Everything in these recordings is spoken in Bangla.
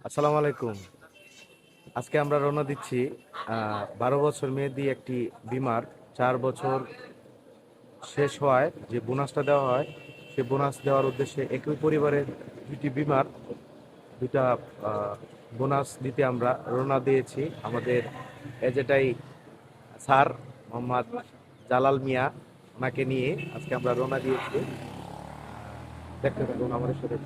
আসসালামু আলাইকুম। আজকে আমরা রওনা দিচ্ছি 12 বছর মেয়াদি একটি বিমার 4 বছর শেষ হওয়ায় যে বোনাসটা দেওয়া হয়, সেই বোনাস দেওয়ার উদ্দেশ্যে একই পরিবারের দুটি বিমার দুটা বোনাস দিতে আমরা রওনা দিয়েছি। আমাদের এজেটাই স্যার মোহাম্মদ জালাল মিয়া, ওনাকে নিয়ে আজকে আমরা রওনা দিয়েছি। দেখতে থাকুন আমাদের সাথে।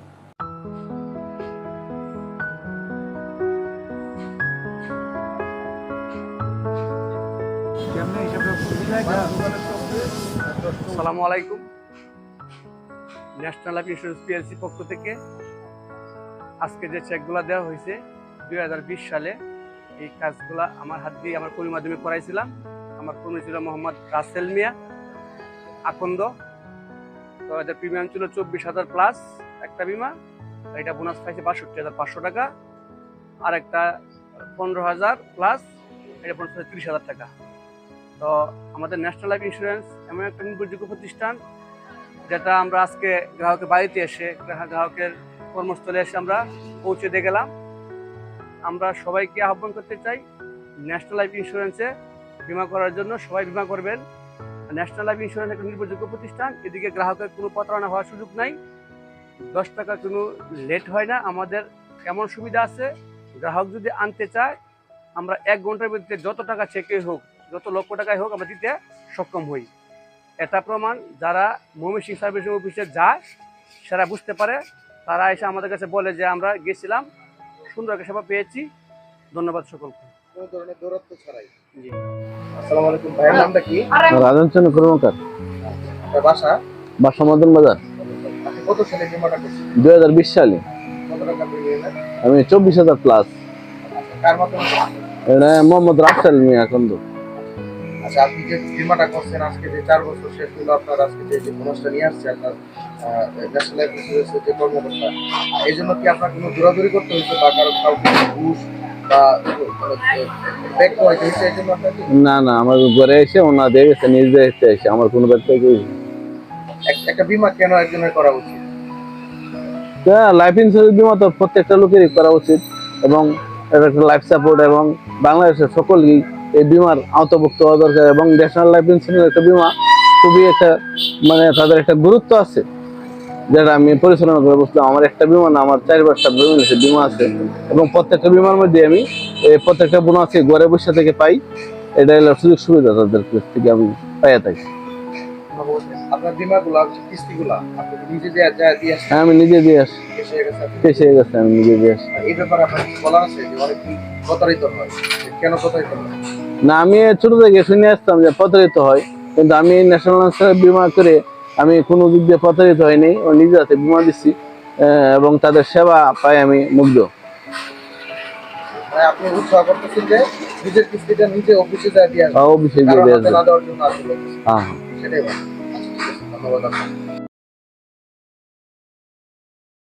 আসসালামু আলাইকুম। ন্যাশনাল লাইফ ইন্স্যুরেন্স পিএলসি পক্ষ থেকে আজকে যে চেকগুলো দেওয়া হয়েছে 2020 সালে, এই কাজগুলো আমার হাত দিয়ে আমার কর্মীর মাধ্যমে করাইছিলাম। আমার কর্মী ছিল মোহাম্মদ রাসেল মিয়া আকন্দ। তো এদের প্রিমিয়াম ছিল 24,000 প্লাস একটা বিমা। এটা বোনাস পাইছে 62,500 টাকা। আর একটা 15,000 প্লাস, এটা বোনাস পাইছে 30,000 টাকা। তো আমাদের ন্যাশনাল লাইফ ইন্স্যুরেন্স এমন একটা নির্ভরযোগ্য প্রতিষ্ঠান, যেটা আমরা আজকে গ্রাহকের বাড়িতে এসে গ্রাহকের কর্মস্থলে এসে আমরা পৌঁছে দিয়ে গেলাম। আমরা সবাইকে আহ্বান করতে চাই ন্যাশনাল লাইফ ইন্স্যুরেন্সে বিমা করার জন্য। সবাই বিমা করবেন। ন্যাশনাল লাইফ ইন্স্যুরেন্স একটা নির্ভরযোগ্য প্রতিষ্ঠান। এদিকে গ্রাহকের কোনো প্রতারণা হওয়ার সুযোগ নাই, 10 টাকা কোনো লেট হয় না। আমাদের এমন সুবিধা আছে, গ্রাহক যদি আনতে চায় আমরা 1 ঘন্টার মধ্যে যত টাকা চেকে হোক, যত লক্ষ টাকায় হোক আমরা দিতে সক্ষম হই। এটা প্রমাণ যারা ময়মনসিংহ সার্ভিসিং অফিসে যায় সেটা বুঝতে পারে। তারা এসে আমাদের কাছে বলে যে আমরা গেছিলাম, সুন্দর একটা সেবা পেয়েছি। ধন্যবাদ সকলকে। কোনো ধরনের দৌরাত্ম্য ছাড়াই। জি। আসসালামু আলাইকুম, ভাইয়ের নামটা কি? রাজন চন্দ্র কর্মকার, আপনার বাসা? বাসা মদন বাজার। আপনি কত সালে বিমাটা করছেন? 2020 সালে কত টাকা প্রিমিয়াম? আমি 24,000 প্লাস। কার মাধ্যমে? এটা মোহাম্মদ রাফসাল মিয়া আকন্দ। আচ্ছা, আপনি যে বিমাটা করছেন আজকে যে 4 বছর শেষ হলো, আপনার আজকে যে বোনাসটা নিয়ে আসছে আপনার ন্যাশনাল লাইফ ইন্স্যুরেন্সের যে কর্মকর্তা, এই জন্য কি আপনার কোনো দৌড়াদৌড়ি করতে হয়েছে বা কারো কাউকে ঘুষ বা ব্যাক করাইতে হয়েছে এই জন্য আপনাকে? না না, আমার ঘরে এসে ওনা দিয়ে গেছে, নিজে এসে আমার কোনো ব্যক্তি। একটা বিমা কেন একজনের করা উচিত? লাইফ ইন্স্যুরেন্স বিমা তো প্রত্যেকটা লোকেরই করা উচিত, এবং এটা একটা লাইফ সাপোর্ট, এবং বাংলাদেশের সকলেই এই বিমার আওতাভুক্ত হওয়া দরকার। এবং ন্যাশনাল লাইফ ইন্স্যুরেন্স একটা বিমা খুবই একটা, মানে তাদের একটা গুরুত্ব আছে, যেটা আমি পরিচালনা করে বুঝলাম। আমার একটা বিমা না, আমার 4-5টা বিমা আছে, এবং প্রত্যেকটা বিমার মধ্যে আমি প্রত্যেকটা বোনাস ঘরে বসে থেকে পাই। এটা হলো সুযোগ সুবিধা তাদের কাছ থেকে আমি পাইয়া থাকি। আপনার বিমাগুলো কিস্তিগুলা আপনি নিজে দিয়ে আসেন? হ্যাঁ, আমি নিজে দিয়ে আসি। এসে গেছে আপনি? শেষ হয়ে গেছে, আমি নিজে দিয়ে আসি। এই ব্যাপারে আপনার কিছু বলার আছে যে অনেক প্রতারিত হয়, কেন প্রতারিত হয়? না, আমি ছোট থেকে শুনে আসতাম যে প্রতারিত হয়, কিন্তু আমি ন্যাশনাল বিমা করে আমি কোনো দিক দিয়ে প্রতারিত হয়নি। ও নিজে হাতে বিমা দিচ্ছি, এবং তাদের সেবা পাই আমি মুগ্ধ। মানে আপনি উৎসাহ করতেছেন যে নিজের কিস্তিটা নিজে অফিসে যায় দিয়ে আসবেন, অফিসে কারো দিয়ে হাতে না দেওয়ার জন্য আসলে হ্যাঁ। সেটাই ভালো। আচ্ছা, ঠিক আছে, ধন্যবাদ আপনাকে।